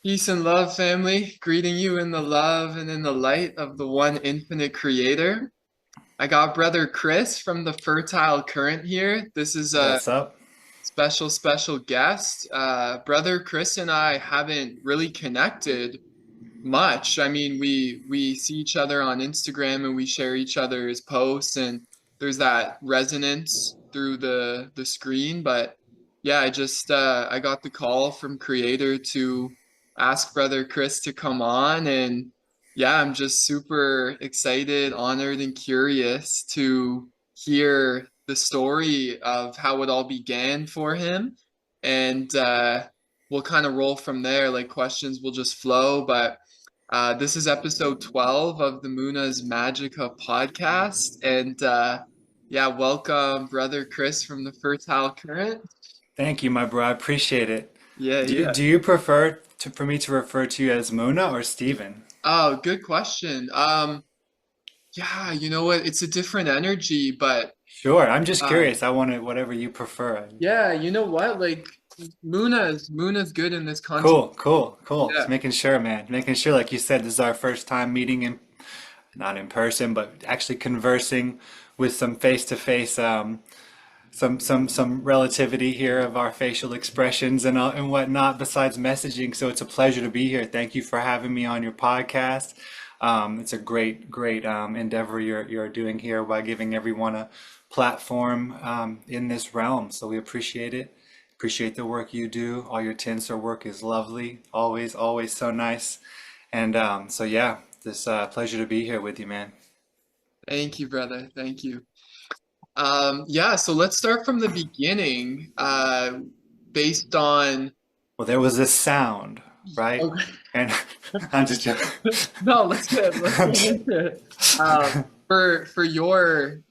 Peace and love, family. Greeting you in the love and in the light of the one infinite creator. I got brother Chris from the Fertile Current here. This is a What's up? special guest. Brother Chris and I haven't really connected much. I mean, we see each other on Instagram and we share each other's posts, and there's that resonance through the screen. But yeah, I got the call from Creator to ask Brother Chris to come on, and yeah, I'm just super excited, honored, and curious to hear the story of how it all began for him, and we'll kind of roll from there. Like questions will just flow, but. This is episode 12 of the Moonas Magica podcast. And yeah, welcome, brother Chris from the Fertile Current. Thank you, my bro. I appreciate it. Yeah, Do yeah. you prefer for me to refer to you as Mona or Steven? Oh, good question. Yeah, you know what? It's a different energy, but Sure. I'm just um, curious. I want it whatever you prefer. yeah, you know what? Like Muna's good in this context. Cool, cool, cool. Yeah. Just making sure, man. Making sure, like you said, this is our first time meeting not in person, but actually conversing with some face-to-face, some relativity here of our facial expressions and whatnot besides messaging. So it's a pleasure to be here. Thank you for having me on your podcast. It's a great endeavor you're doing here by giving everyone a platform in this realm. So we appreciate it. Appreciate the work you do. All your tinsel work is lovely. Always so nice. And so yeah, this pleasure to be here with you, man. Thank you, brother. Thank you. Yeah, so let's start from the beginning. Based on Well, there was this sound, right? okay. And I'm just joking. No, let's get I'm just, into it. For your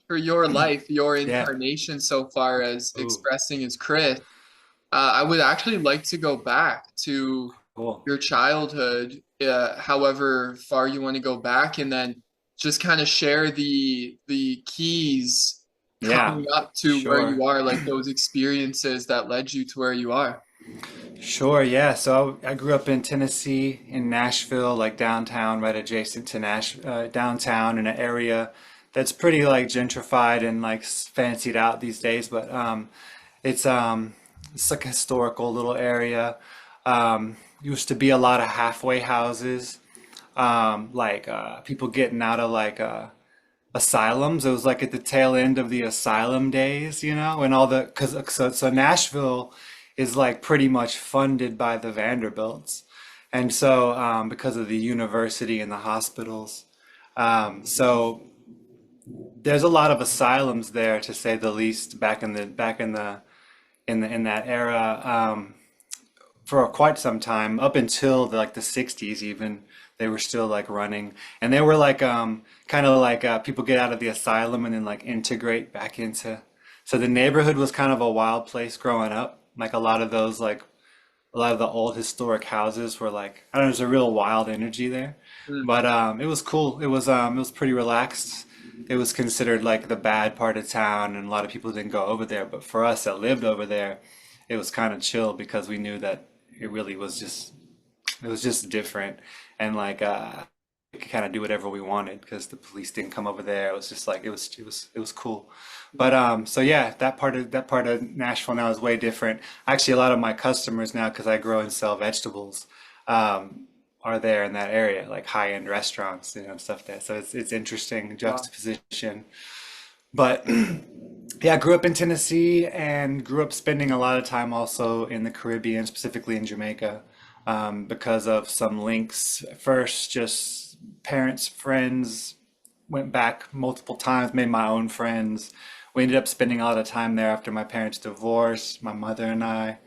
life, your yeah. incarnation so far as Ooh, expressing as Chris, I would actually like to go back to cool. your childhood, however far you want to go back, and then just kind of share the keys Yeah, coming up to where sure. you are, like those experiences that led you to where you are. Sure, yeah. So I grew up in Tennessee, in Nashville, like downtown, right adjacent to downtown in an area that's pretty like gentrified and like fancied out these days, but it's it's like a historical little area. Used to be a lot of halfway houses, people getting out of asylums. It was like at the tail end of the asylum days, and all the because so Nashville is like pretty much funded by the Vanderbilts, and so because of the university and the hospitals, so there's a lot of asylums there to say the least. In that era, for quite some time, up until the 60s even, they were still like running. And they were like kind of like people get out of the asylum and then like integrate back into. So the neighborhood was kind of a wild place growing up. Like a lot of the old historic houses were like, I don't know, there's a real wild energy there. Mm. But it was cool. It was pretty relaxed. It was considered like the bad part of town, and a lot of people didn't go over there. But for us that lived over there, it was kind of chill because we knew that it really was just it was just different, and we could kind of do whatever we wanted because the police didn't come over there. It was just like it was cool. But so yeah, that part of Nashville now is way different. Actually, a lot of my customers now, because I grow and sell vegetables, are there in that area, like high-end restaurants, and stuff there. So it's interesting Wow. juxtaposition. But yeah, I grew up in Tennessee and grew up spending a lot of time also in the Caribbean, specifically in Jamaica, because of some links. First, just parents, friends, went back multiple times, made my own friends. We ended up spending a lot of time there after my parents' divorce, my mother and I,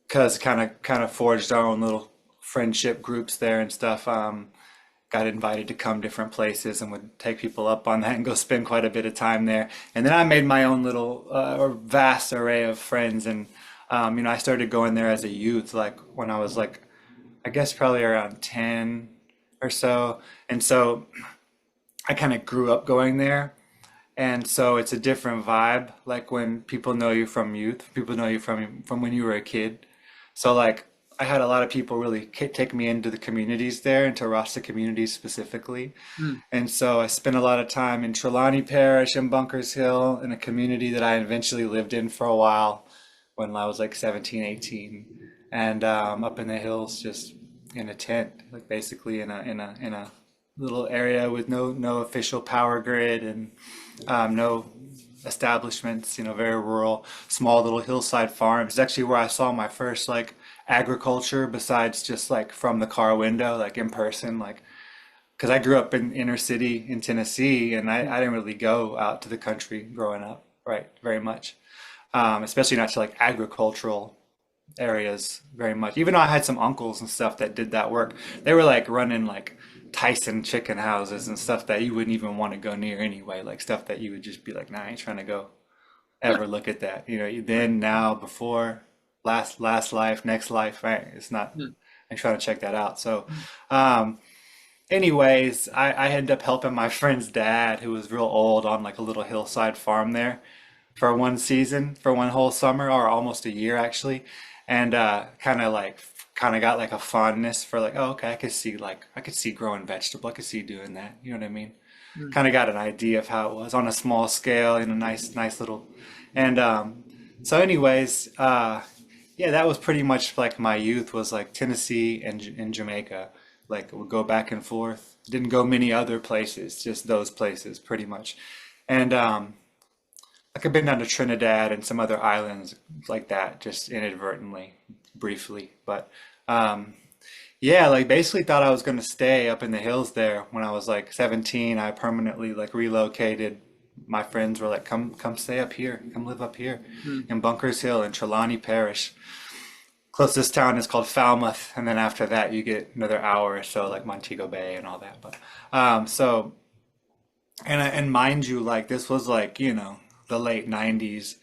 because kind of forged our own little friendship groups there and stuff. Got invited to come different places and would take people up on that and go spend quite a bit of time there. And then I made my own little or vast array of friends. And I started going there as a youth, like when I was like, I guess probably around 10 or so. And so I kind of grew up going there. And so it's a different vibe, like when people know you from youth, people know you from when you were a kid. So like I had a lot of people really take me into the communities there, into Rasta communities specifically. Mm, And so I spent a lot of time in Trelawney Parish and Bunkers Hill in a community that I eventually lived in for a while when I was like 17, 18. And up in the hills just in a tent, like basically in a little area with no official power grid and no establishments, very rural, small little hillside farms. It's actually where I saw my first like agriculture besides just like from the car window, like in person, like because I grew up in inner city in Tennessee and mm, I didn't really go out to the country growing up, right, very much. Especially not to like agricultural areas very much. Even though I had some uncles and stuff that did that work, they were like running like Tyson chicken houses and stuff that you wouldn't even want to go near anyway, like stuff that you would just be like, nah, I ain't trying to go huh, ever look at that. right, Then, now, before, last life, next life, right? It's not, mm, I'm trying to check that out. So, mm, um, anyways, I ended up helping my friend's dad, who was real old, on like a little hillside farm there for one season, for one whole summer, or almost a year actually, and kind of got like a fondness for like, oh, okay, I could see growing vegetable, I could see doing that. You know what I mean? mm, Kind of got an idea of how it was on a small scale in a nice little, and so anyways, yeah, that was pretty much like my youth was like Tennessee and Jamaica. Like would go back and forth. Didn't go many other places, just those places pretty much. And like I've been down to Trinidad and some other islands like that, just inadvertently, briefly. But um, yeah, like basically thought I was gonna stay up in the hills there when I was like 17. I permanently like relocated. My friends were like, come stay up here, come live up here mm, in Bunkers Hill in Trelawney Parish. Closest town is called Falmouth, and then after that you get another hour or so, like Montego Bay and all that. But so and mind you, like this was like the late '90s.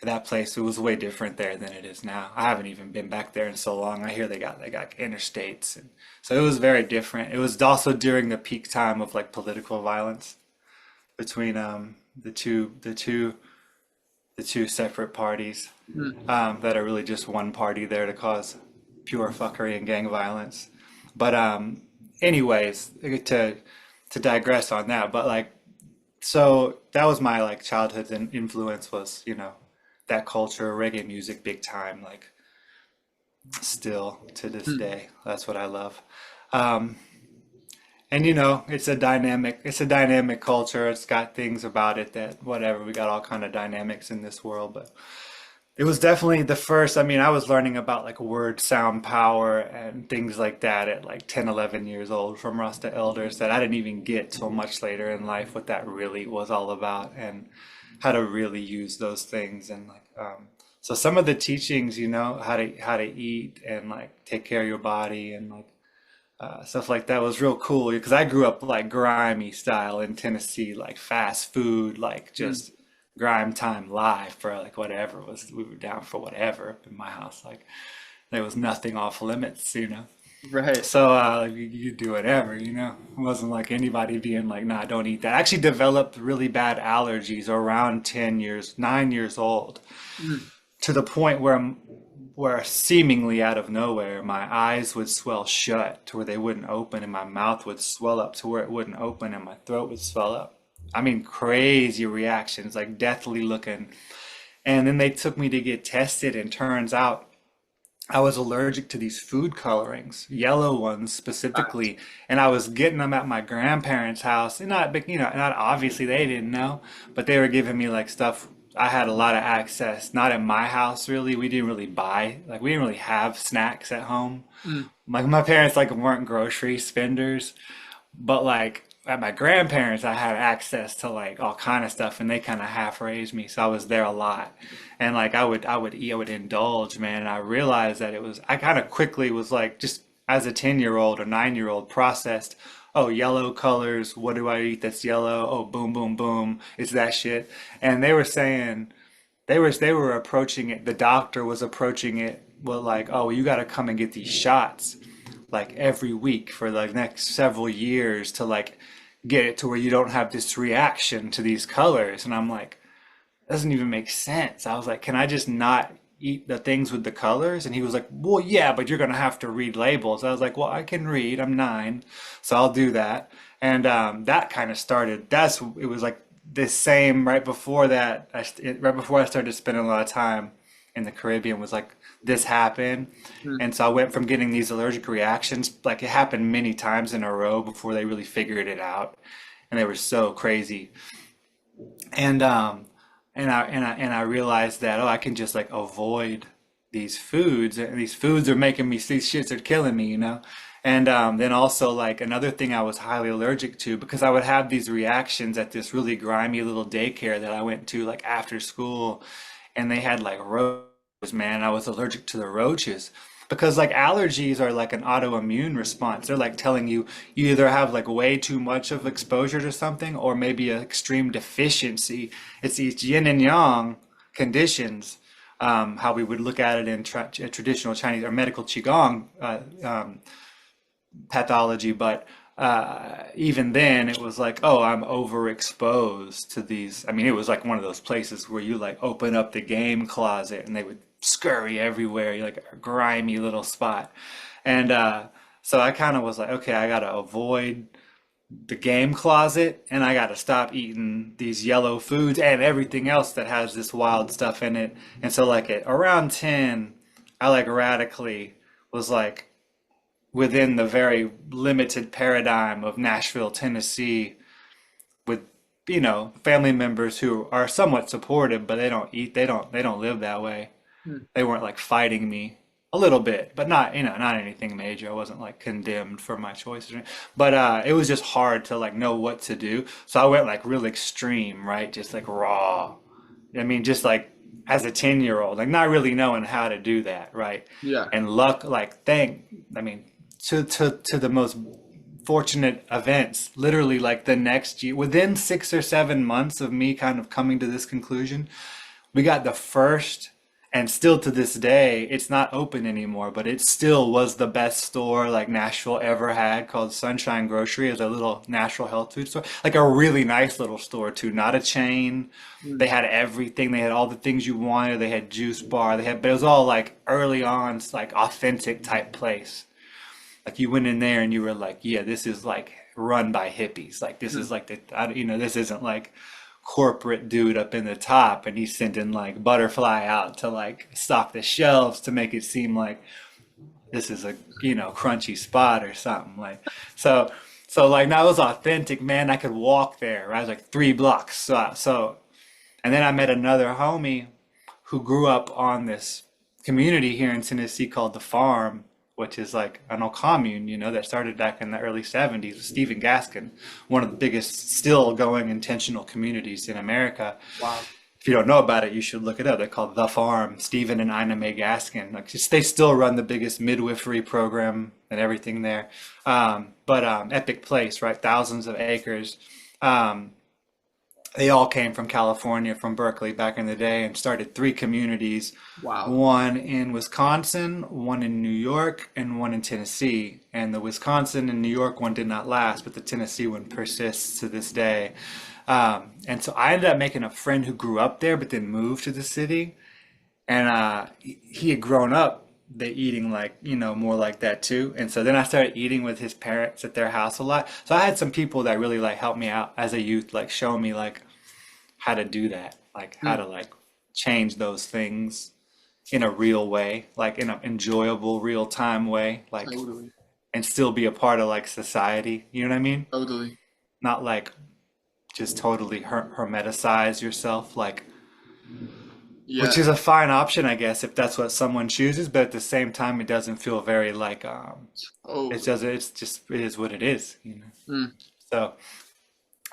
That place, it was way different there than it is now. I haven't even been back there in so long. I hear they got interstates, and so it was very different. It was also during the peak time of like political violence between the two separate parties mm, that are really just one party there to cause pure fuckery and gang violence. But anyways, to digress on that, but like so that was my like childhood and influence was that culture, reggae music, big time. Like still to this mm. day, that's what I love. Um, and it's a dynamic culture. It's got things about it that whatever. We got all kind of dynamics in this world, but it was definitely the first. I mean, I was learning about like word sound power and things like that at like 10, 11 years old from Rasta elders that I didn't even get till much later in life what that really was all about and how to really use those things and like so some of the teachings, how to eat and like take care of your body and like stuff like that was real cool because I grew up like grimy style in Tennessee, like fast food, like Mm, just grime time live for like whatever was we were down for whatever up in my house. Like there was nothing off limits. right. So like, you do whatever. It wasn't like anybody being like, nah, don't eat that. I actually developed really bad allergies around 10 years, 9 years old, Mm, to the point where seemingly out of nowhere, my eyes would swell shut to where they wouldn't open, and my mouth would swell up to where it wouldn't open, and my throat would swell up. I mean, crazy reactions, like deathly looking. And then they took me to get tested, and turns out I was allergic to these food colorings, yellow ones specifically, and I was getting them at my grandparents' house. And not, not obviously they didn't know, but they were giving me like stuff. I had a lot of access, not in my house really. We didn't really buy, like we didn't really have snacks at home. mm, Like my parents like weren't grocery spenders, but like at my grandparents, I had access to like all kind of stuff, and they kind of half raised me, so I was there a lot. And like I would eat, I would indulge, man. And I realized that I kind of quickly was like, just as a 10-year-old or 9-year old, processed. Oh, yellow colors. What do I eat that's yellow? Oh, boom, boom, boom. It's that shit. And they were saying they were approaching it. The doctor was approaching it with like, oh, you got to come and get these shots like every week for the next several years to like get it to where you don't have this reaction to these colors. And I'm like, doesn't even make sense. I was like, can I just not eat the things with the colors? And he was like, well, yeah, but you're gonna have to read labels. I was like, well, I can read. I'm 9, so I'll do that. And that kind of started. It was like this same right before that. Right before I started spending a lot of time in the Caribbean was like this happened. Hmm. And so I went from getting these allergic reactions, like it happened many times in a row before they really figured it out. And they were so crazy. And I realized that, oh, I can just like avoid these foods, and these foods are making me, these shits are killing me, you know. And then also like another thing I was highly allergic to, because I would have these reactions at this really grimy little daycare that I went to like after school, and they had like roaches, man. I was allergic to the roaches because like allergies are like an autoimmune response. They're like telling you you either have like way too much of exposure to something or maybe an extreme deficiency. It's these yin and yang conditions, how we would look at it in traditional Chinese or medical qigong pathology, but even then it was like, oh, I'm overexposed to these. I mean, it was like one of those places where you like open up the game closet and they would scurry everywhere, like a grimy little spot. And so I kind of was like, okay, I gotta avoid the game closet and I gotta stop eating these yellow foods and everything else that has this wild stuff in it. And so like at around 10, I like radically was like, within the very limited paradigm of Nashville, Tennessee, with family members who are somewhat supportive, but they don't live that way. Hmm. They weren't like fighting me a little bit, but not not anything major. I wasn't like condemned for my choices, but it was just hard to like know what to do. So I went like real extreme, right? Just like raw. I mean, just like as a 10-year-old, like not really knowing how to do that, right? Yeah. And luck, like I mean, to the most fortunate events, literally like the next year, within 6 or 7 months of me kind of coming to this conclusion, we got the first, and still to this day, it's not open anymore, but it still was the best store like Nashville ever had, called Sunshine Grocery, as a little natural health food store. Like a really nice little store too, not a chain. Hmm. They had everything. They had all the things you wanted. They had juice bar. But it was all like early on, like authentic type place. Like you went in there and you were like, yeah, this is like run by hippies. Like this Hmm. is like this isn't like corporate dude up in the top and he's sending like butterfly out to like stock the shelves to make it seem like this is a crunchy spot or something like. So like that was authentic, man. I could walk there, right? It was like 3 blocks. And then I met another homie who grew up on this community here in Tennessee called the Farm, which is like an old commune, that started back in the early 70s with Stephen Gaskin, one of the biggest still going intentional communities in America. Wow. If you don't know about it, you should look it up. They're called The Farm, Stephen and Ina Mae Gaskin. Like, they still run the biggest midwifery program and everything there. But epic place, right? Thousands of acres. Um, they all came from California, from Berkeley back in the day, and started 3 communities, Wow. one in Wisconsin, one in New York, and one in Tennessee. And the Wisconsin and New York one did not last, but the Tennessee one persists to this day. And so I ended up making a friend who grew up there, but then moved to the city. And he had grown up they eating like more like that too. And so then I started eating with his parents at their house a lot. So I had some people that really like helped me out as a youth, like show me like how to do that, like how Hmm. to like change those things in a real way, like in an enjoyable real time way, like, Totally. and still be a part of like society. You know what I mean? Totally. Not like just totally hermeticize yourself, like, Yeah. which is a fine option, I guess, if that's what someone chooses. But at the same time, it doesn't feel very like it Totally. doesn't. It's just it is what it is. Hmm. So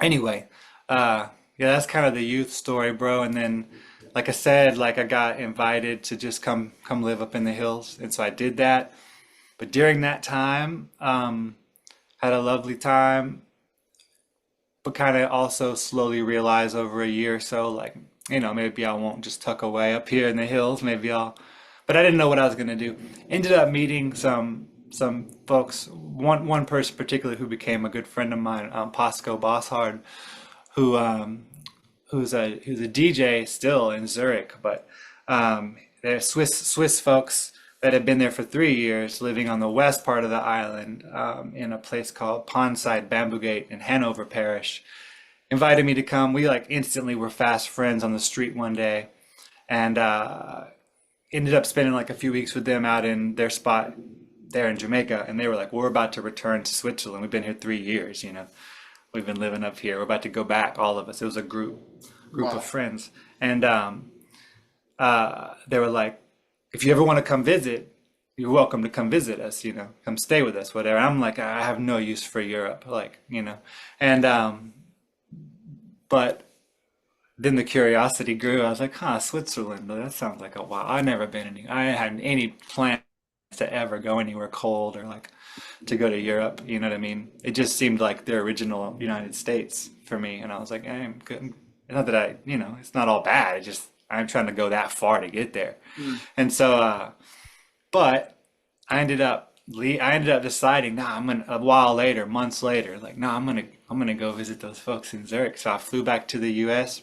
anyway, yeah, that's kind of the youth story, bro. And then, like I said, like I got invited to just come live up in the hills, and so I did that. But during that time, had a lovely time, but kind of also slowly realized over a year or so, like, maybe I won't just tuck away up here in the hills. Maybe but I didn't know what I was gonna do. Ended up meeting some folks. One person particularly who became a good friend of mine, Pasco Bosshard, who who's a DJ still in Zurich, but they're Swiss folks that had been there for 3 years, living on the west part of the island, in a place called Pondside Bamboo Gate in Hanover Parish. Invited me to come. We like instantly were fast friends on the street one day, and ended up spending like a few weeks with them out in their spot there in Jamaica. And they were like, "We're about to return to Switzerland. We've been here 3 years, you know. We've been living up here. We're about to go back, all of us." It was a group of Wow. friends, and they were like, "If you ever want to come visit, you're welcome to come visit us, you know, come stay with us, whatever." I'm like, I have no use for Europe, like, you know, and but then the curiosity grew. I was like, huh, Switzerland, that sounds like a wow. I've never been any, I hadn't any plans to ever go anywhere cold or like to go to Europe, you know what I mean? It just seemed like the original United States for me. And I was like, hey, I'm good. Not that I, you know, it's not all bad. It's just, I'm trying to go that far to get there. Mm. And so, but I ended up deciding, nah, I'm gonna, a while later, months later, like, no, I'm gonna go visit those folks in Zurich. So I flew back to the US.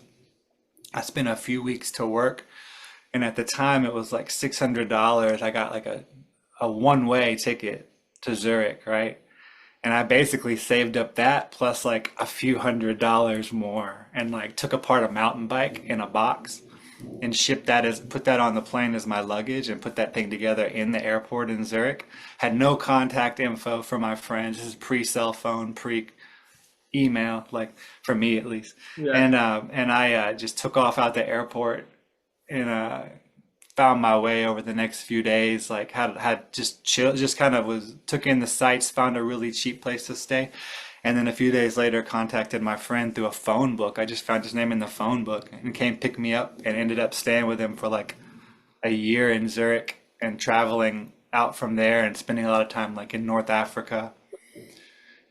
I spent a few weeks to work, and at the time it was like $600. I got like a one-way ticket to Zurich, right? And I basically saved up that plus like a few $100s more, and like took apart a mountain bike in a box and shipped that as put that on the plane as my luggage and put that thing together in the airport in Zurich. Had no contact info for my friends. This is pre-cell phone, pre email, like for me at least. Yeah. And I just took off out the airport and found my way over the next few days. Like had just chill, just kind of was took in the sights, found a really cheap place to stay, and then a few days later contacted my friend through a phone book. I just found his name in the phone book and came pick me up and ended up staying with him for like a year in Zurich and traveling out from there and spending a lot of time like in North Africa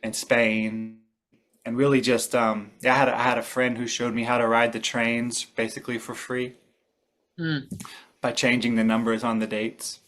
and Spain and really just yeah, I had a friend who showed me how to ride the trains basically for free Mm. by changing the numbers on the dates,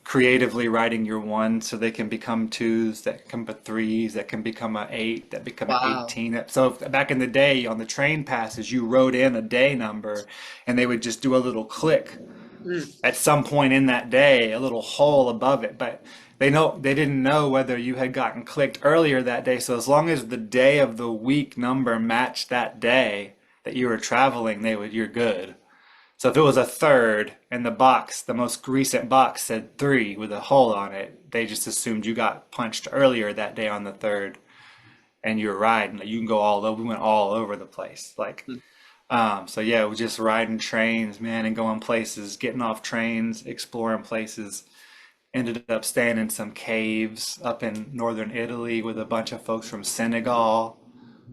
creatively writing your ones so they can become twos, that can become threes, that can become a eight, that become an Wow. 18. So back in the day on the train passes, you wrote in a day number and they would just do a little click Mm. at some point in that day, a little hole above it, but they didn't know whether you had gotten clicked earlier that day. So as long as the day of the week number matched that day that you were traveling, you're good. So if it was a third and the box, the most recent box said three with a hole on it, they just assumed you got punched earlier that day on the third and you're riding. Like, you can go all over. We went all over the place. Like, Mm. so yeah, we're just riding trains, man, and going places, getting off trains, exploring places. Ended up staying in some caves up in northern Italy with a bunch of folks from Senegal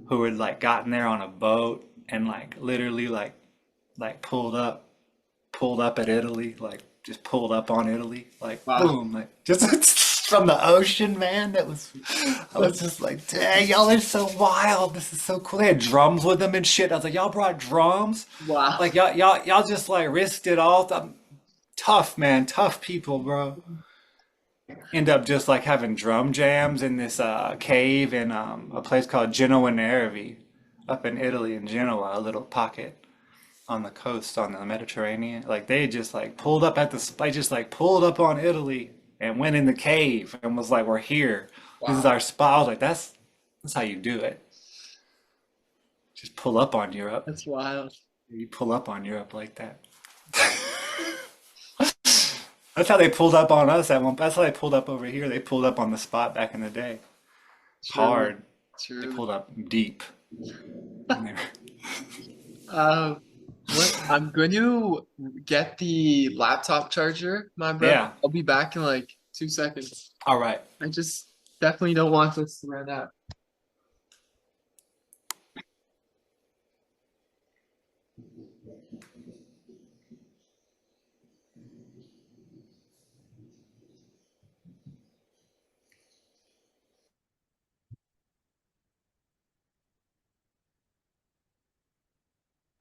who had like gotten there on a boat and like literally like pulled up at Italy, like just pulled up on Italy, like Wow. boom, like just from the ocean, man. I was just like, dang, y'all are so wild. This is so cool. They had drums with them and shit. I was like, y'all brought drums? Wow. Like y'all just like risked it all. Tough, man, tough people, bro. End up just like having drum jams in this cave in a place called Genoa Nervi up in Italy in Genoa, a little pocket on the coast on the Mediterranean. Like they just like pulled up at the, I just like pulled up on Italy and went in the cave and was like, we're here. This is Wow. our spot. I was like, that's how you do it. Just pull up on Europe. That's wild. You pull up on Europe like that. That's how they pulled up on us at one. That's how they pulled up over here. They pulled up on the spot back in the day. Truly. Hard. They Truly. pulled up deep. And they were- Uh, what? I'm going to get the laptop charger, my brother. Yeah. I'll be back in like 2 seconds. All right. I just definitely don't want this to run out.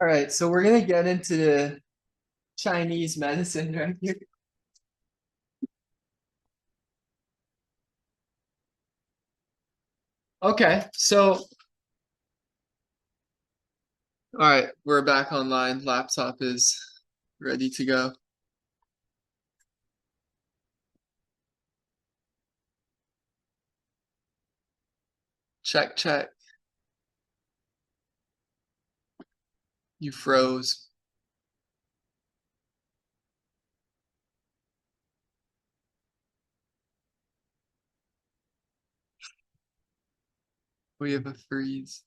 All right, so we're gonna get into the Chinese medicine right here. Okay, so all right, we're back online. Laptop is ready to go. Check, check. You froze. We have a freeze.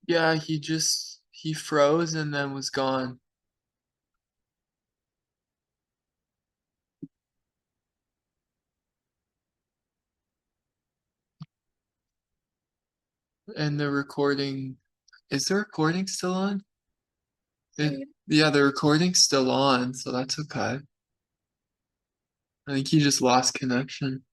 Yeah, he froze and then was gone. And the recording, is the recording still on? Yeah, the recording's still on, so that's okay. I think he just lost connection.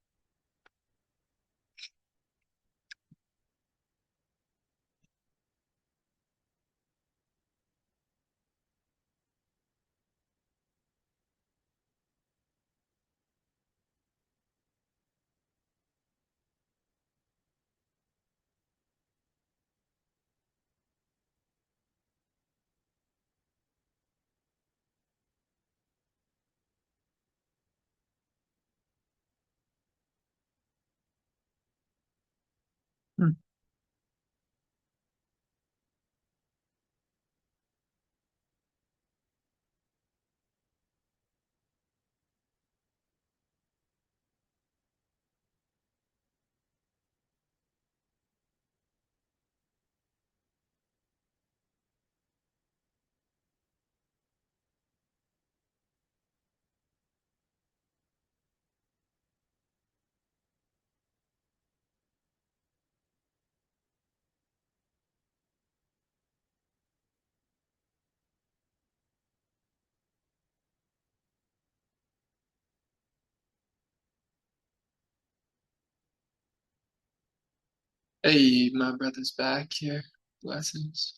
Hey, my brother's back here. Blessings.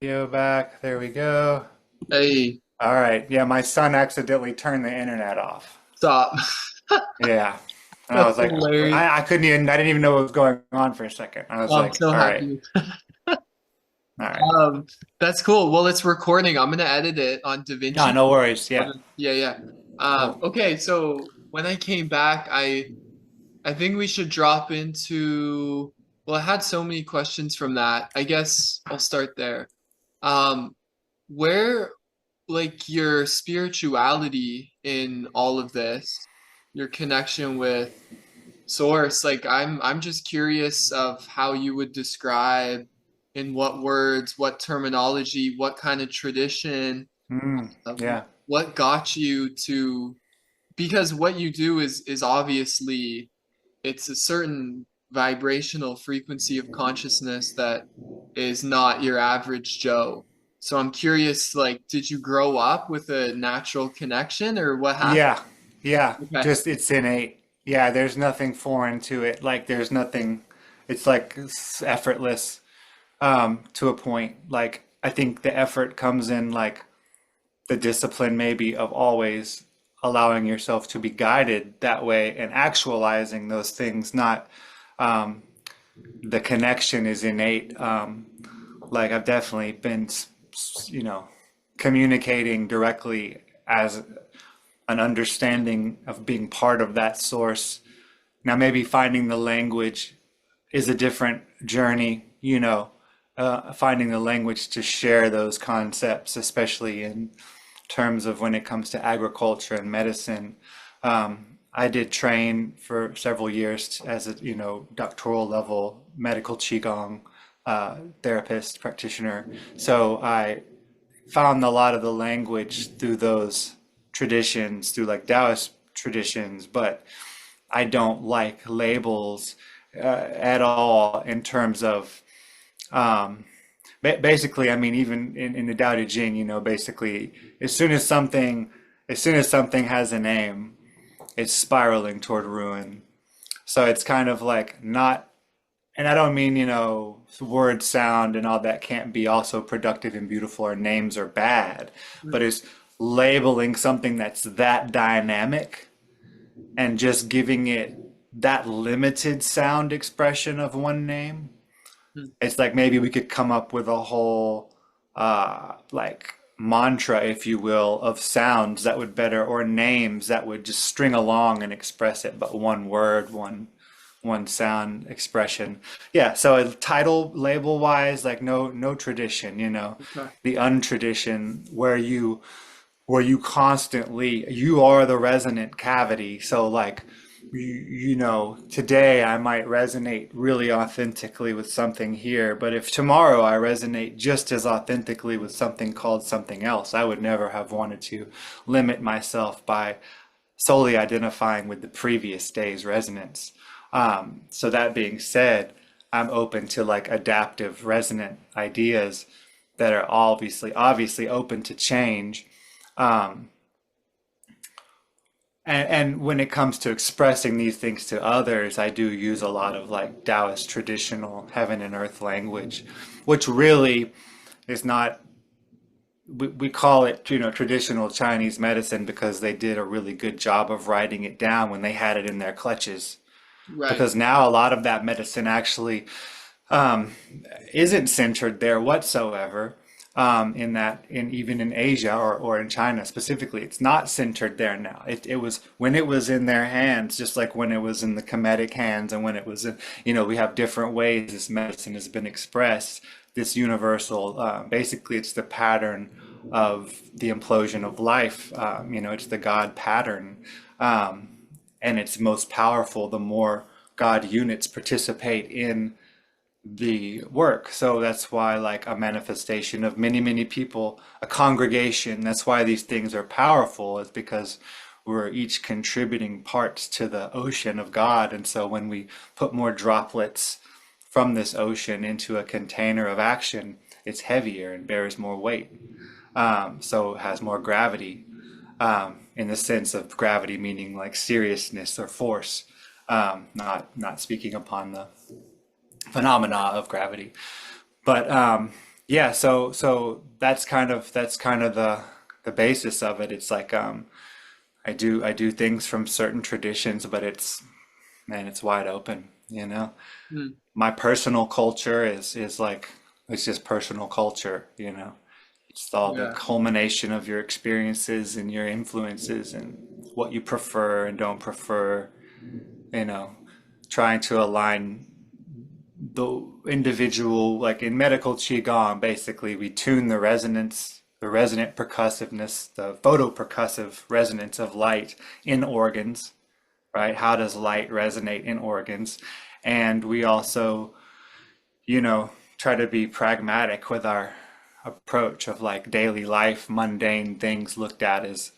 Video back. There we go. Hey, All right. Yeah, my son accidentally turned the internet off. stop. Yeah. And I That's was like, hilarious. I couldn't even, I didn't even know what was going on for a second. I was Oh, I'm like, so all right, happy. all right. Um, that's cool. Well, it's recording. I'm gonna edit it on No, DaVinci. no worries. Yeah. Yeah, yeah. Cool. Okay, so when I came back, I think we should drop into, well, I had so many questions from that. I guess I'll start there. Um, where like your spirituality in all of this, your connection with source, like I'm just curious of how you would describe in what words, what terminology, what kind of tradition, uh, Yeah. what got you to, because what you do is obviously it's a certain vibrational frequency of consciousness that is not your average Joe. So I'm curious, like, did you grow up with a natural connection or what happened? Yeah. Yeah. Okay. Just it's innate. Yeah. There's nothing foreign to it. Like there's nothing, it's like effortless to a point. Like I think the effort comes in like the discipline maybe of always allowing yourself to be guided that way and actualizing those things, not the connection is innate. Like I've definitely been, you know, communicating directly as an understanding of being part of that source. Now, maybe finding the language is a different journey, finding the language to share those concepts, especially in terms of when it comes to agriculture and medicine. I did train for several years as a, doctoral level medical qigong therapist practitioner. So I found a lot of the language through those traditions, through like Taoist traditions, but I don't like labels at all in terms of basically, I mean, even in the Tao Te Ching, basically, as soon as something has a name, it's spiraling toward ruin. So it's kind of like not, and I don't mean, word sound and all that can't be also productive and beautiful or names are bad, but it's labeling something that's that dynamic and just giving it that limited sound expression of one name. It's like maybe we could come up with a whole like mantra, if you will, of sounds that would better or names that would just string along and express it, but one word, one sound expression. Yeah, so a title label wise, like no tradition, Okay. the untradition where you constantly you are the resonant cavity. So like today I might resonate really authentically with something here, but if tomorrow I resonate just as authentically with something called something else, I would never have wanted to limit myself by solely identifying with the previous day's resonance. So that being said, I'm open to like adaptive resonant ideas that are obviously open to change. Um, and when it comes to expressing these things to others, I do use a lot of like Taoist traditional heaven and earth language, which really is not, we call it, traditional Chinese medicine because they did a really good job of writing it down when they had it in their clutches. Right. Because now a lot of that medicine actually um, isn't centered there whatsoever. Even in Asia or in China specifically, it's not centered there now. It was when it was in their hands, just like when it was in the Kemetic hands, and when it was in, we have different ways this medicine has been expressed. This universal, basically, it's the pattern of the implosion of life. It's the God pattern, and it's most powerful the more God units participate in the work. So that's why, like, a manifestation of many, many people, a congregation, that's why these things are powerful, is because we're each contributing parts to the ocean of God. And so when we put more droplets from this ocean into a container of action, it's heavier and bears more weight. So it has more gravity, in the sense of gravity meaning like seriousness or force. Not speaking upon the phenomena of gravity, but yeah. So that's kind of the basis of it. It's like I do things from certain traditions, but it's man, it's wide open. Mm, My personal culture is like it's just personal culture. It's all the yeah. culmination of your experiences and your influences and what you prefer and don't prefer, you know, trying to align the individual, like in medical qigong, basically we tune the resonance, the resonant percussiveness, the photopercussive resonance of light in organs, right? How does light resonate in organs? And we also, try to be pragmatic with our approach of like daily life, mundane things looked at as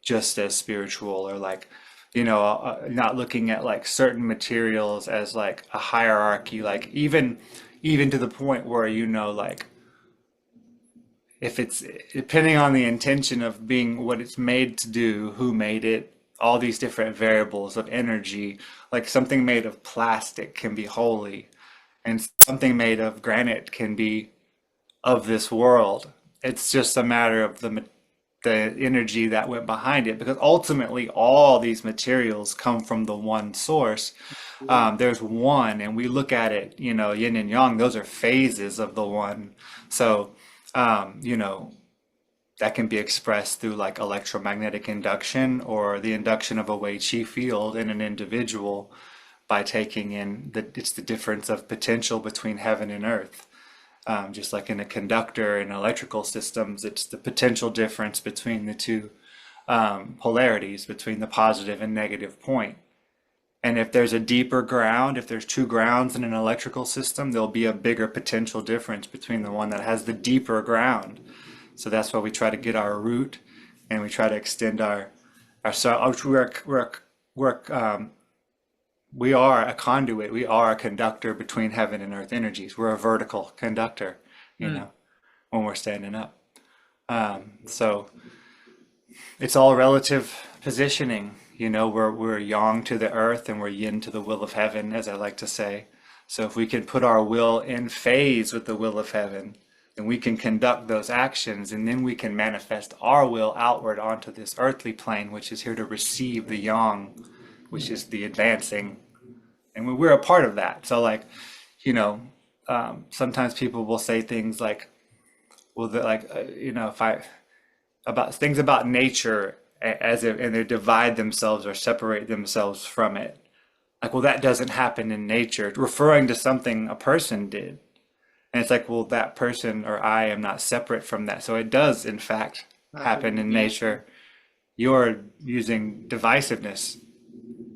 just as spiritual, or like not looking at like certain materials as like a hierarchy, like even to the point where like if it's depending on the intention of being what it's made to do, who made it, all these different variables of energy, like something made of plastic can be holy and something made of granite can be of this world. It's just a matter of the energy that went behind it, because ultimately all these materials come from the one source. Absolutely. There's one, and we look at it, yin and yang, those are phases of the one. So, that can be expressed through like electromagnetic induction or the induction of a Wei Qi field in an individual by taking in it's the difference of potential between heaven and earth. Just like in a conductor in electrical systems, it's the potential difference between the two polarities, between the positive and negative point. And if there's a deeper ground, if there's two grounds in an electrical system, there'll be a bigger potential difference between the one that has the deeper ground. So that's why we try to get our root, and we try to extend our so we are a conduit. We are a conductor between heaven and earth energies. We're a vertical conductor, you Mm, know, when we're standing up. So it's all relative positioning. We're yang to the earth and we're yin to the will of heaven, as I like to say. So if we can put our will in phase with the will of heaven, then we can conduct those actions, and then we can manifest our will outward onto this earthly plane, which is here to receive the yang, which is the advancing, and we're a part of that. So like, you know, sometimes people will say things like, well, if I about things about nature as if, and they divide themselves or separate themselves from it. Like, well, that doesn't happen in nature, referring to something a person did. And it's like, well, that person or I am not separate from that. So it does, in fact, happen happen in in nature. nature. You're using divisiveness.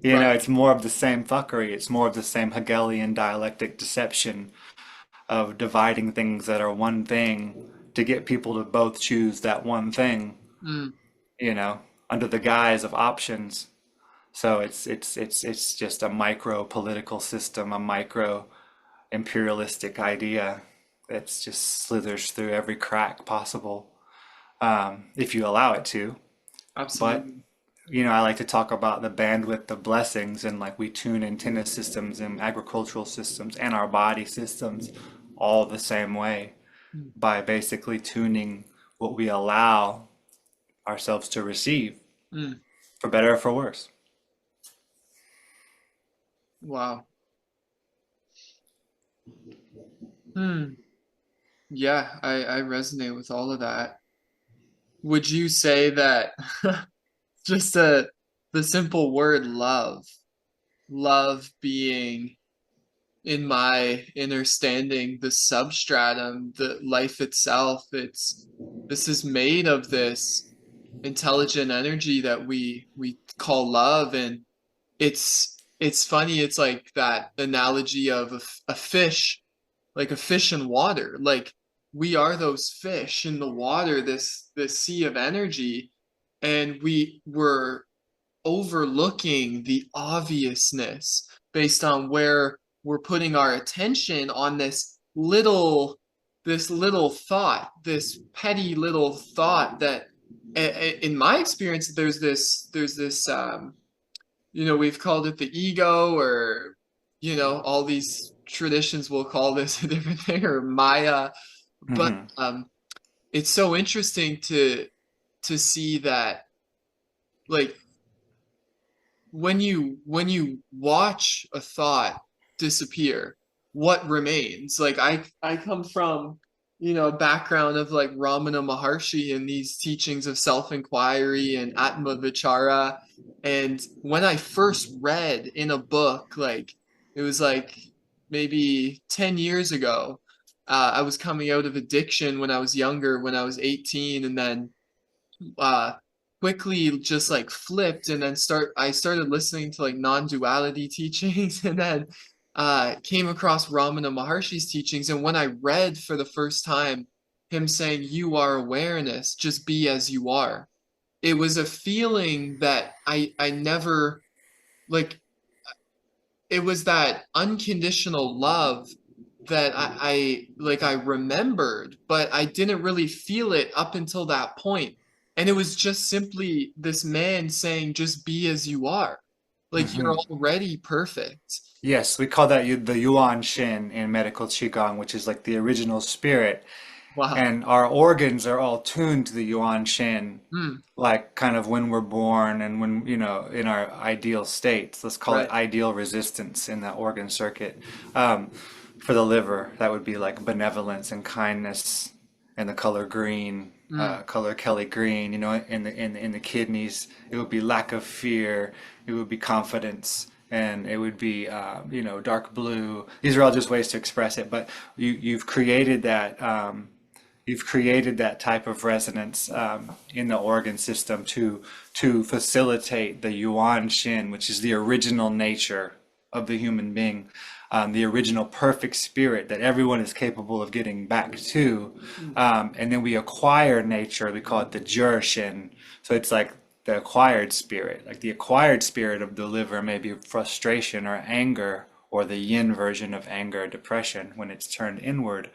Right. It's more of the same fuckery. It's more of the same Hegelian dialectic deception of dividing things that are one thing to get people to both choose that one thing, Mm, under the guise of options. So it's just a micro political system, a micro imperialistic idea that's just slithers through every crack possible, if you allow it to. But absolutely. I like to talk about the bandwidth of blessings, and like we tune antenna systems and agricultural systems and our body systems all the same way Mm, by basically tuning what we allow ourselves to receive, mm, for better or for worse. wow. Hmm. Yeah, I resonate with all of that. Would you say that just the simple word love being in my understanding the substratum, the life itself, this is made of this intelligent energy that we call love, and it's funny, it's like that analogy of a fish, like a fish in water. Like we are those fish in the water, this sea of energy, and we were overlooking the obviousness based on where we're putting our attention on this little thought, this petty little thought that in my experience there's this we've called it the ego, or all these traditions will call this a different thing, or Maya. But Hmm. it's so interesting to see that, like, when you watch a thought disappear, what remains? Like, I come from, a background of like Ramana Maharshi and these teachings of self-inquiry and Atma Vichara. And when I first read in a book, like, it was like maybe 10 years ago, I was coming out of addiction when I was younger, when I was 18, and then uh quickly just like flipped, and then I started listening to like non-duality teachings, and then came across Ramana Maharshi's teachings. And when I read for the first time him saying, "You are awareness, just be as you are," it was a feeling that I never, like, it was that unconditional love that I remembered, but I didn't really feel it up until that point. And it was just simply this man saying, just be as you are. Like, you're Hmm. already perfect. Yes, we call that the Yuan Shin in medical Qigong, which is like the original spirit. Wow. And our organs are all tuned to the Yuan Shin, Hmm. like kind of when we're born and when, in our ideal states. Let's call it Right. ideal resistance in the organ circuit. Um, for the liver, that would be like benevolence and kindness and the color green, Hmm. color Kelly green, in the kidneys, it would be lack of fear, it would be confidence, and it would be dark blue. These are all just ways to express it, but you've created that type of resonance in the organ system to facilitate the yuan shin, which is the original nature of the human being, the original perfect spirit that everyone is capable of getting back to. Hmm. And then we acquire nature. We call it the jur shin. So it's like the acquired spirit. Like the acquired spirit of the liver may be frustration or anger, or the yin version of anger or depression when it's turned inward.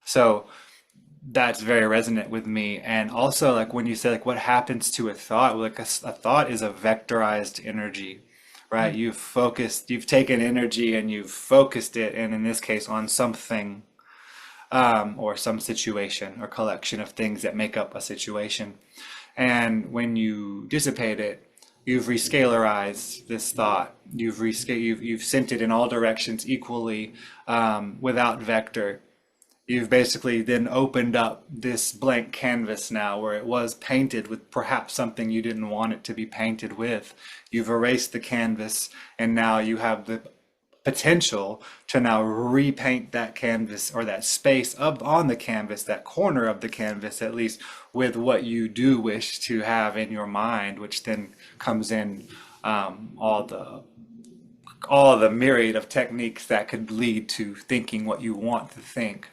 So that's very resonant with me. And also, like when you say, like, what happens to a thought? Like a thought is a vectorized energy, right? Hmm. You've taken energy and you've focused it, and in this case, on something, or some situation or collection of things that make up a situation. And when you dissipate it, you've rescalarized this thought. You've sent it in all directions equally, without vector. You've basically then opened up this blank canvas now where it was painted with perhaps something you didn't want it to be painted with. You've erased the canvas, and now you have the potential to now repaint that canvas, or that space up on the canvas, that corner of the canvas at least, with what you do wish to have in your mind, which then comes in, all the myriad of techniques that could lead to thinking what you want to think,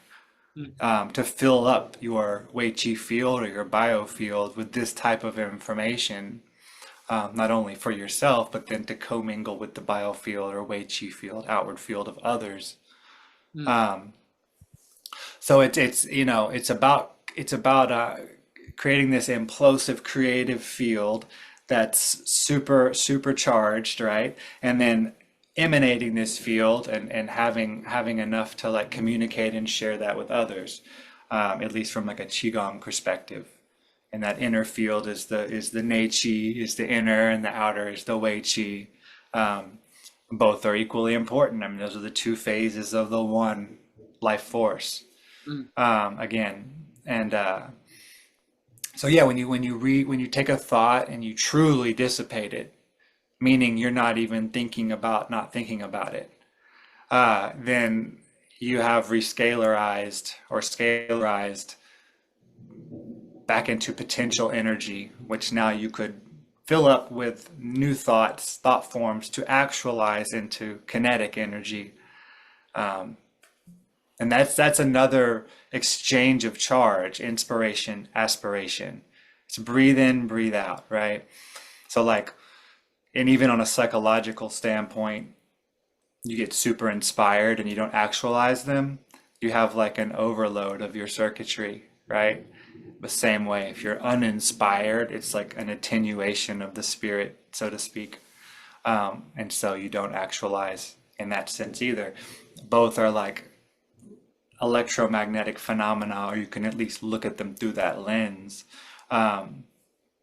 Hmm. to fill up your Wei Chi field or your biofield with this type of information, not only for yourself, but then to commingle with the biofield or Wei Chi field, outward field of others. Hmm. Um, so it's about creating this implosive creative field that's supercharged, right? And then emanating this field, and having enough to like communicate and share that with others, at least from like a qigong perspective. And that inner field is the nei qi, is the inner, and the outer is the wei qi. Um, Both are equally important. I mean, those are the two phases of the one life force. Hmm. Again, and so yeah, when you take a thought and you truly dissipate it, meaning you're not even thinking about not thinking about it, then you have rescalarized or scalarized back into potential energy, which now you could fill up with new thoughts, thought forms to actualize into kinetic energy. Um, and that's another exchange of charge, inspiration, aspiration. It's breathe in, breathe out, right? So like, and even on a psychological standpoint, you get super inspired and you don't actualize them, you have like an overload of your circuitry, right? The same way, if you're uninspired, it's like an attenuation of the spirit, so to speak. And so you don't actualize in that sense either. Both are like electromagnetic phenomena, or you can at least look at them through that lens,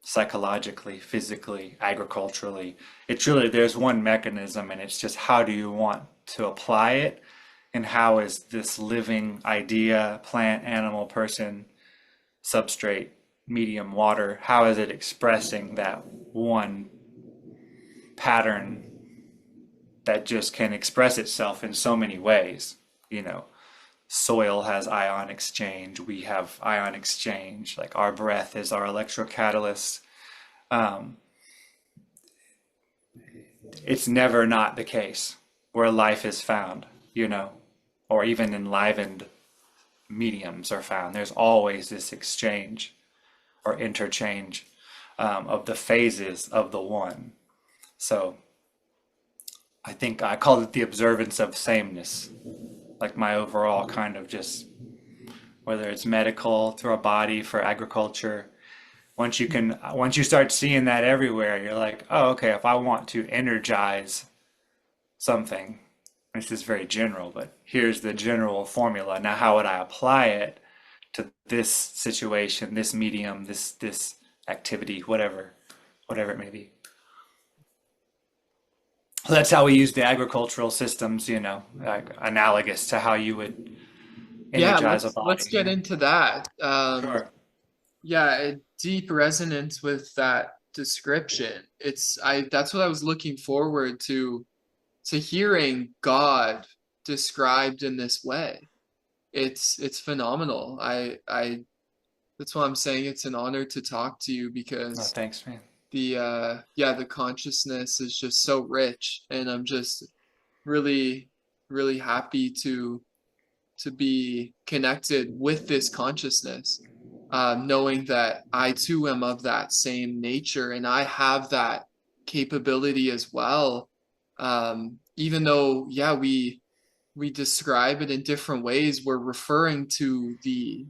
psychologically, physically, agriculturally. It's really, there's one mechanism, and it's just how do you want to apply it, and how is this living idea, plant, animal, person, substrate, medium, water, how is it expressing that one pattern that just can express itself in so many ways, you know? Soil has ion exchange, we have ion exchange, like our breath is our electrocatalyst. um, it's never not the case where life is found, you know, or even enlivened mediums are found. There's always this exchange or interchange, of the phases of the one. So I think I call it the observance of sameness, like my overall kind of just, whether it's medical through a body for agriculture. Once you start seeing that everywhere, you're like, oh, okay, if I want to energize something, this is very general, but here's the general formula. Now, how would I apply it to this situation, this medium, this activity, whatever it may be? So that's how we use the agricultural systems, you know, like analogous to how you would Yeah, energize a let's body. get into that. Sure. Yeah, a deep resonance with that description. I that's what I was looking forward to hearing God described in this way. It's phenomenal. I that's why I'm saying it's an honor to talk to you Oh, because thanks, man. the consciousness is just so rich, and I'm just really really happy to be connected with this consciousness, knowing that I too am of that same nature and I have that capability as well. Even though, yeah, we describe it in different ways, we're referring to the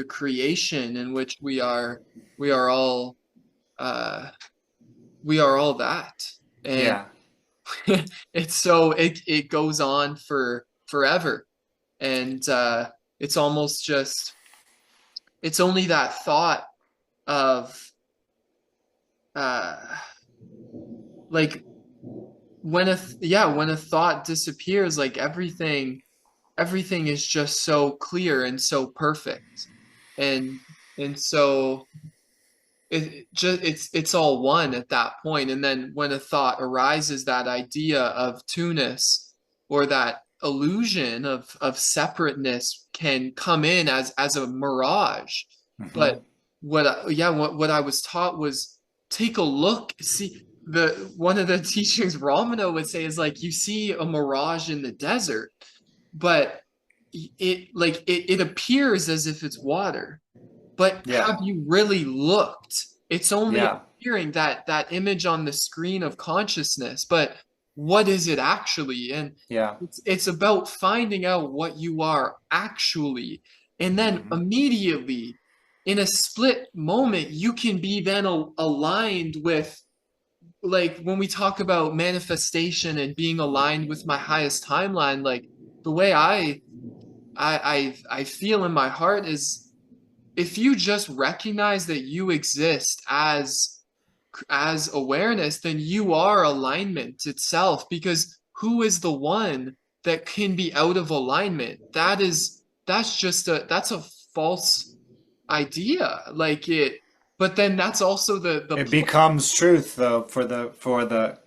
creation in which we are all uh, we are all that, and Yeah, it goes on for forever, and it's almost just it's only that thought of uh like when a thought disappears, like everything is just so clear and so perfect, and so it just it's all one at that point. And then when a thought arises, that idea of two-ness or that illusion of separateness can come in as a mirage. hmm, But what I was taught was take a look, see the one of the teachings Ramana would say is like you see a mirage in the desert, but it appears as if it's water, but yeah, have you really looked? It's only yeah, appearing that image on the screen of consciousness, but what is it actually? And yeah, it's about finding out what you are actually, and then hmm, immediately, in a split moment, you can be then aligned with, like when we talk about manifestation and being aligned with my highest timeline, like the way I feel in my heart is if you just recognize that you exist as awareness, then you are alignment itself, because who is the one that can be out of alignment? That's a false idea, like it, but then that's also the it becomes truth though for the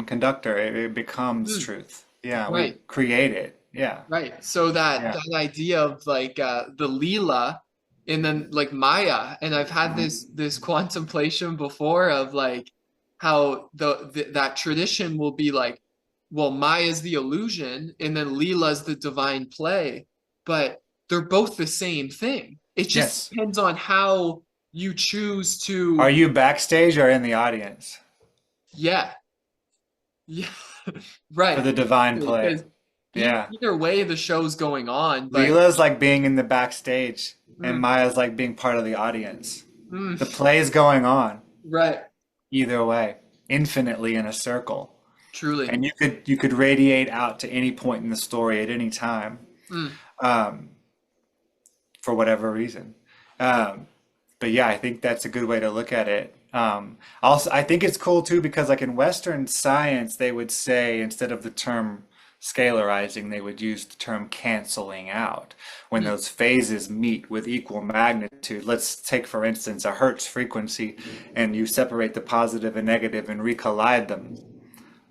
conductor. It becomes mm, truth. Yeah, we right. create it. Yeah, Right. So that yeah, that idea of like the Leela and then like Maya, and I've had hmm, this contemplation before of like how that tradition will be like, well, Maya's the illusion and then Leela's the divine play, but they're both the same thing. It just yes. depends on how you choose Are to, you backstage or in the audience yeah, yeah, for right. the divine play? Because Yeah, either way the show's going on, but Leela's like being in the backstage, and mm, Maya's like being part of the audience. mm, The play is going on right. either way. infinitely in a circle. Truly. And you could radiate out to any point in the story at any time, Mm, um, for whatever reason. Um, but yeah, I think that's a good way to look at it. Also, I think it's cool too because like in Western science, they would say instead of the term scalarizing, they would use the term canceling out. When mm, those phases meet with equal magnitude, let's take for instance a Hertz frequency, and you separate the positive and negative and recollide them,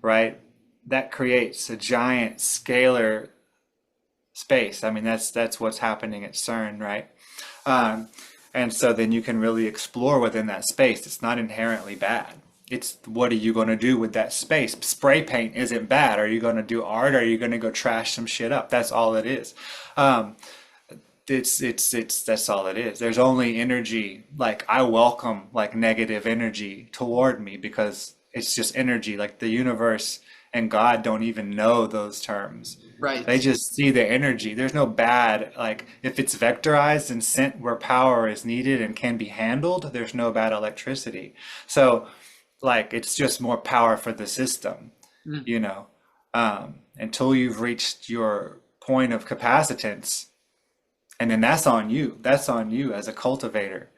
right? That creates a giant scalar space. I mean, that's what's happening at CERN, right? Um, and so then you can really explore within that space. It's not inherently bad. It's what are you going to do with that space? Spray paint isn't bad. Are you going to do art? Or are you going to go trash some shit up? That's all it is. Um, it's that's all it is. There's only energy. Like I welcome like negative energy toward me because it's just energy. Like the universe and God don't even know those terms. They right. just see the energy. There's no bad, like if it's vectorized and sent where power is needed and can be handled, there's no bad electricity. So like it's just more power for the system, Mm, you know. Until you've reached your point of capacitance, and then that's on you. That's on you as a cultivator,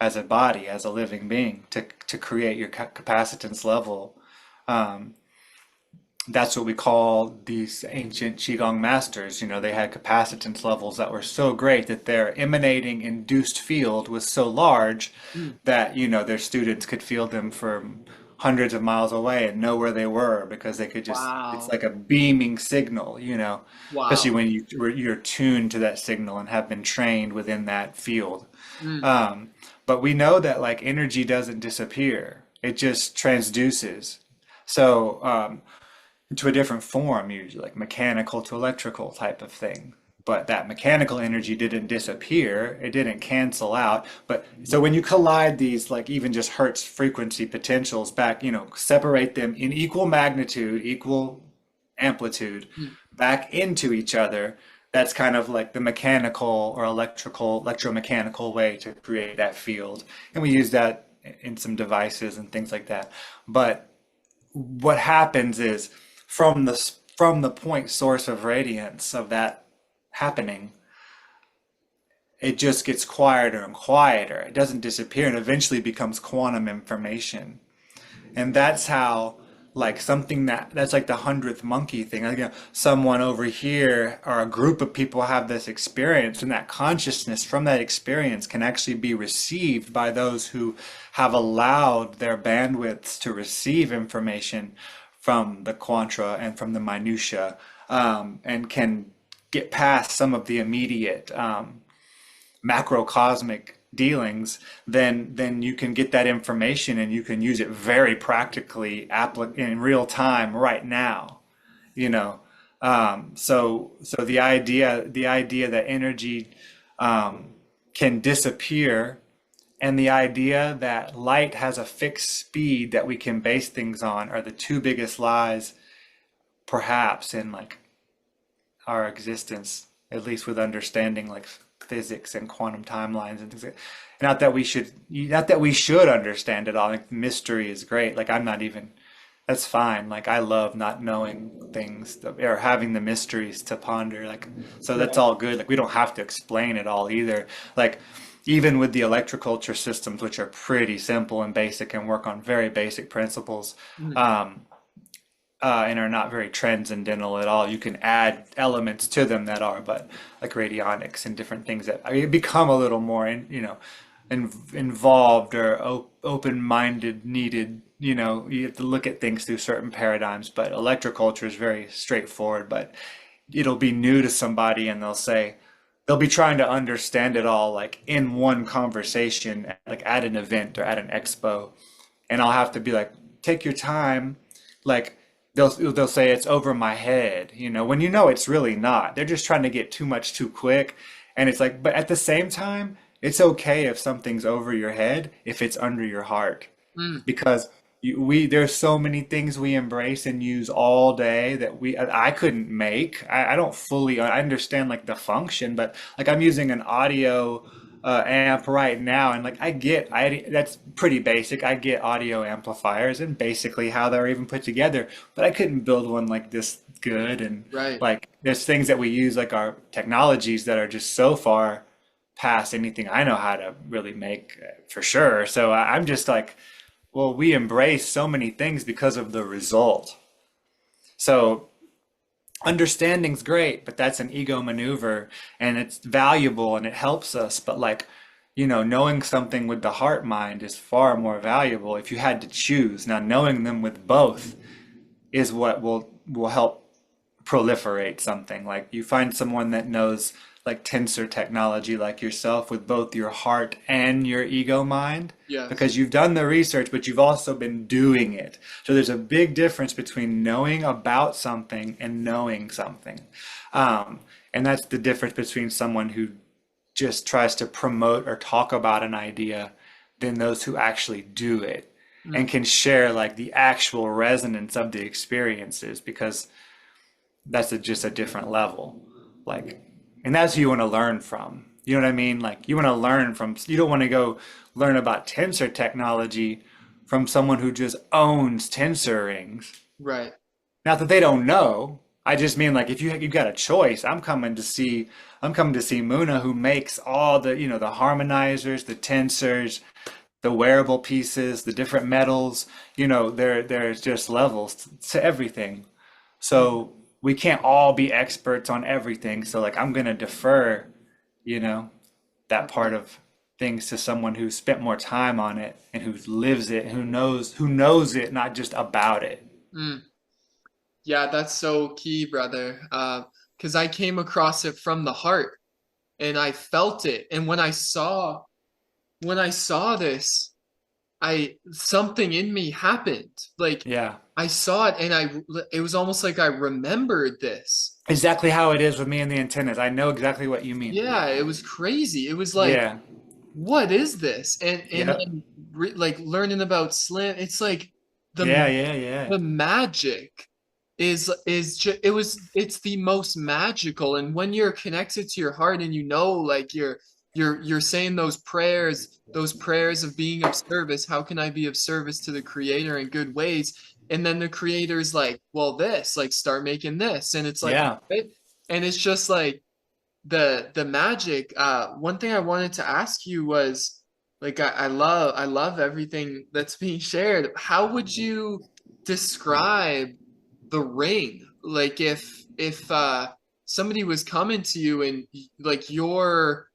as a body, as a living being to create your capacitance level. Um, that's what we call these ancient Qigong masters. You know, they had capacitance levels that were so great that their emanating induced field was so large mm. that, you know, their students could feel them from hundreds of miles away and know where they were because they could just, it's Wow. like a beaming signal, you know, especially Wow. when you're tuned to that signal and have been trained within that field. Mm, Um, but we know that like energy doesn't disappear, it just transduces. So, into a different form, usually like mechanical to electrical type of thing. But that mechanical energy didn't disappear, it didn't cancel out. But so when you collide these, like even just Hertz frequency potentials back, you know, separate them in equal magnitude, equal amplitude mm. back into each other, that's kind of like the mechanical or electrical, electromechanical way to create that field. And we use that in some devices and things like that. But what happens is from the point source of radiance of that happening, it just gets quieter and quieter. It doesn't disappear and eventually becomes quantum information. And that's how like something that's like the hundredth monkey thing. Like, you know, someone over here or a group of people have this experience, and that consciousness from that experience can actually be received by those who have allowed their bandwidths to receive information from the quantra and from the minutia, and can get past some of the immediate macrocosmic dealings, then you can get that information and you can use it very practically in real time right now, you know. So the idea that energy can disappear, and the idea that light has a fixed speed that we can base things on are the two biggest lies perhaps in like our existence, at least with understanding like physics and quantum timelines and things like that. Not that we should understand it all. Like mystery is great. Like I'm not even, that's fine. Like I love not knowing things or having the mysteries to ponder. Like so that's Right. all good. Like we don't have to explain it all either. Like even with the electroculture systems, which are pretty simple and basic and work on very basic principles, Mm, um, and are not very transcendental at all. You can add elements to them that are, but like radionics and different things that I mean, become a little more, involved or open-minded, needed. You know, you have to look at things through certain paradigms. But electroculture is very straightforward. But it'll be new to somebody, and they'll be trying to understand it all like in one conversation, like at an event or at an expo, and I'll have to be like, take your time, like they'll say it's over my head, when it's really not. They're just trying to get too much too quick, and it's like, but at the same time, it's okay if something's over your head if it's under your heart, mm. because there's so many things we embrace and use all day that I couldn't make. I don't fully I understand like the function, but like I'm using an audio amp right now, and like I that's pretty basic. I get audio amplifiers and basically how they're even put together, but I couldn't build one like this good. And Right. like there's things that we use like our technologies that are just so far past anything I know how to really make for sure. So I'm just like, well, we embrace so many things because of the result. So understanding's great, but that's an ego maneuver and it's valuable and it helps us. But like, knowing something with the heart mind is far more valuable if you had to choose. Now, knowing them with both is what will help proliferate something. Like you find someone that knows like tensor technology like yourself with both your heart and your ego mind Yes. because you've done the research, but you've also been doing it. So there's a big difference between knowing about something and knowing something. And that's the difference between someone who just tries to promote or talk about an idea than those who actually do it Mm. and can share like the actual resonance of the experiences because just a different level. Like, and that's who you want to learn from. You know what I mean? Like, you want to learn from, you don't want to go learn about tensor technology from someone who just owns tensor rings. Right. Not that they don't know. I just mean like if you got a choice, I'm coming to see Moona who makes all the, the harmonizers, the tensors, the wearable pieces, the different metals, there's just levels to everything. Mm. So we can't all be experts on everything. So like I'm gonna defer, you know, that part Right. of things to someone who's spent more time on it and who lives it, who knows it, not just about it. Mm. Yeah, that's so key, brother. Because I came across it from the heart and I felt it. And when I saw this, I something in me happened. Like Yeah. I saw it and it was almost like I remembered this. Exactly how it is with me and the antennas. I know exactly what you mean. Yeah, it was crazy. It was like, Yeah. what is this? And Yep. then like learning about Slim, it's like Yeah, the yeah, yeah. the magic it's the most magical. And when you're connected to your heart and like you're saying those prayers of being of service, how can I be of service to the creator in good ways? And then the creator's like, well, this, like, start making this, and it's like, Yeah. okay. And it's just like the magic. One thing I wanted to ask you was, like, I love everything that's being shared. How would you describe the ring? Like, if somebody was coming to you and like your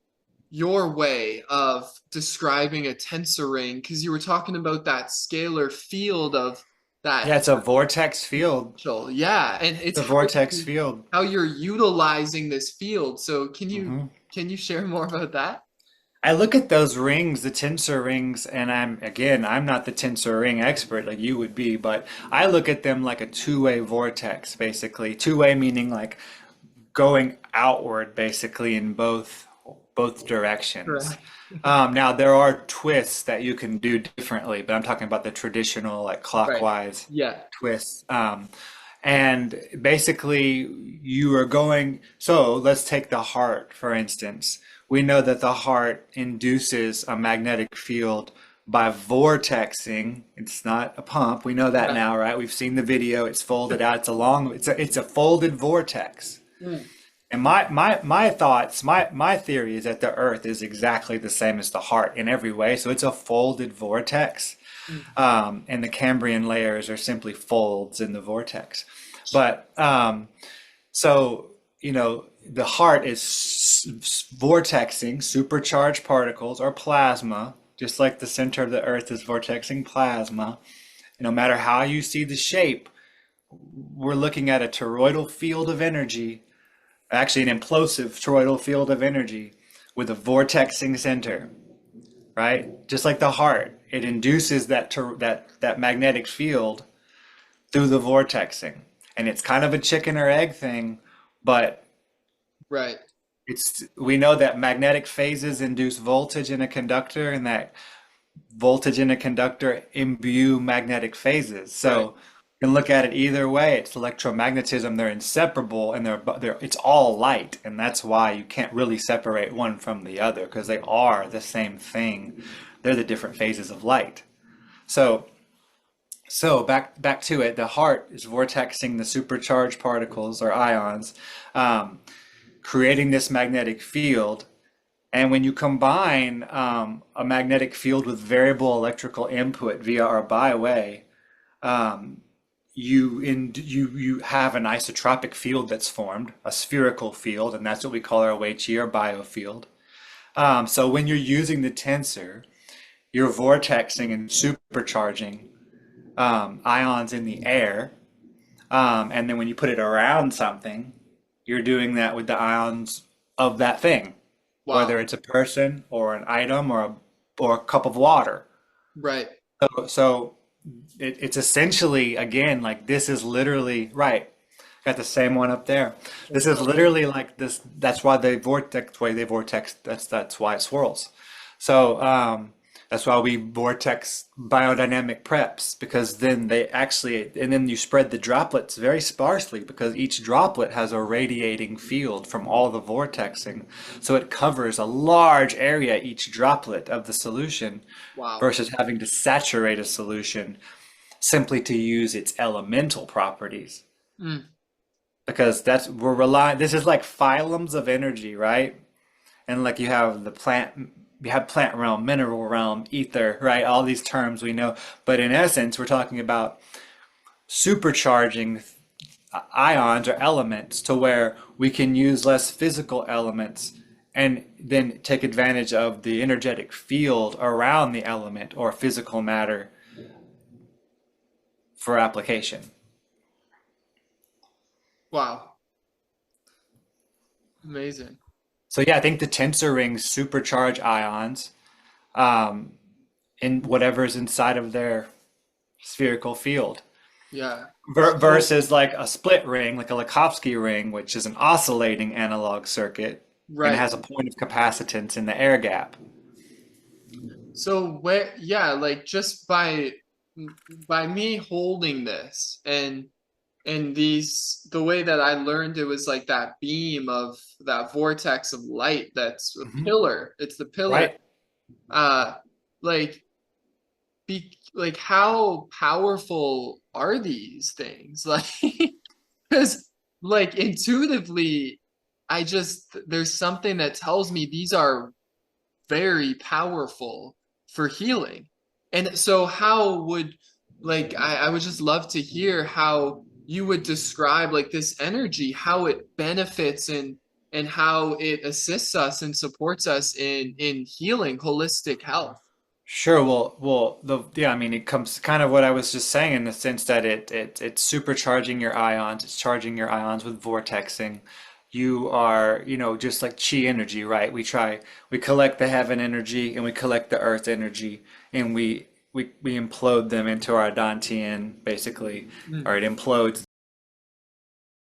way of describing a tensor ring, because you were talking about that scalar field of Yeah, that it's a vortex field. potential. Yeah, and it's The vortex field. how you're utilizing this field. So can you Hmm. can you share more about that? I look at those rings, the tensor rings, and I'm not the tensor ring expert like you would be, but I look at them like a two-way vortex, basically. Two-way meaning like going outward, basically, in both directions. Correct. Now there are twists that you can do differently, but I'm talking about the traditional like Right. clockwise Yeah. twists. And basically, you are going. So let's take the heart, for instance. We know that the heart induces a magnetic field by vortexing. It's not a pump. We know that Yeah. now, right? We've seen the video. It's folded out. It's a folded vortex. Mm. And my thoughts, my theory is that the Earth is exactly the same as the heart in every way. So it's a folded vortex. Mm. And the Cambrian layers are simply folds in the vortex. But so, the heart is vortexing supercharged particles or plasma, just like the center of the Earth is vortexing plasma. No matter how you see the shape, we're looking at a toroidal field of energy, actually an implosive toroidal field of energy with a vortexing center, right? Just like the heart, it induces that magnetic field through the vortexing. And it's kind of a chicken or egg thing, but Right. we know that magnetic phases induce voltage in a conductor and that voltage in a conductor imbue magnetic phases. Right. So can look at it either way. It's electromagnetism. They're inseparable, and they're it's all light, and that's why you can't really separate one from the other because they are the same thing. They're the different phases of light. So back to it. The heart is vortexing the supercharged particles or ions, um, creating this magnetic field. And when you combine a magnetic field with variable electrical input via our byway, you have an isotropic field that's formed, a spherical field, and that's what we call our Wei Qi or biofield. So when you're using the tensor, you're vortexing and supercharging ions in the air, and then when you put it around something, you're doing that with the ions of that thing, whether Wow. it's a person or an item or a cup of water. Right. So it's essentially, again, like this is literally right. Got the same one up there. This is literally like this. That's why they vortex. Way they vortex. That's why it swirls. So that's why we vortex biodynamic preps because then they actually and then you spread the droplets very sparsely because each droplet has a radiating field from all the vortexing, so it covers a large area each droplet of the solution Wow. versus having to saturate a solution simply to use its elemental properties Mm. because that's we're relying this is like phylums of energy, right? And like you have plant realm, mineral realm, ether, right? All these terms we know, but in essence we're talking about supercharging ions or elements to where we can use less physical elements and then take advantage of the energetic field around the element or physical matter for application. Wow. Amazing. So yeah, I think the tensor rings supercharge ions um, in whatever's inside of their spherical field. Yeah. So, Versus like a split ring, like a Lakhovsky ring, which is an oscillating analog circuit and right. has a point of capacitance in the air gap. So where, yeah, like just by me holding this and these the way that I learned it was like that beam of that vortex of light that's a Mhm. pillar. It's the pillar. Right. Uh like like how powerful are these things? Like because like intuitively I just there's something that tells me these are very powerful for healing. And so how would like I would just love to hear how you would describe like this energy, how it benefits and how it assists us and supports us in healing holistic health. Sure. I mean, it comes kind of what I was just saying in the sense that it's supercharging your ions. It's charging your ions with vortexing. You are, just like chi energy, right? We collect the heaven energy and we collect the earth energy, and we implode them into our Dantian, basically, Mm. or it implodes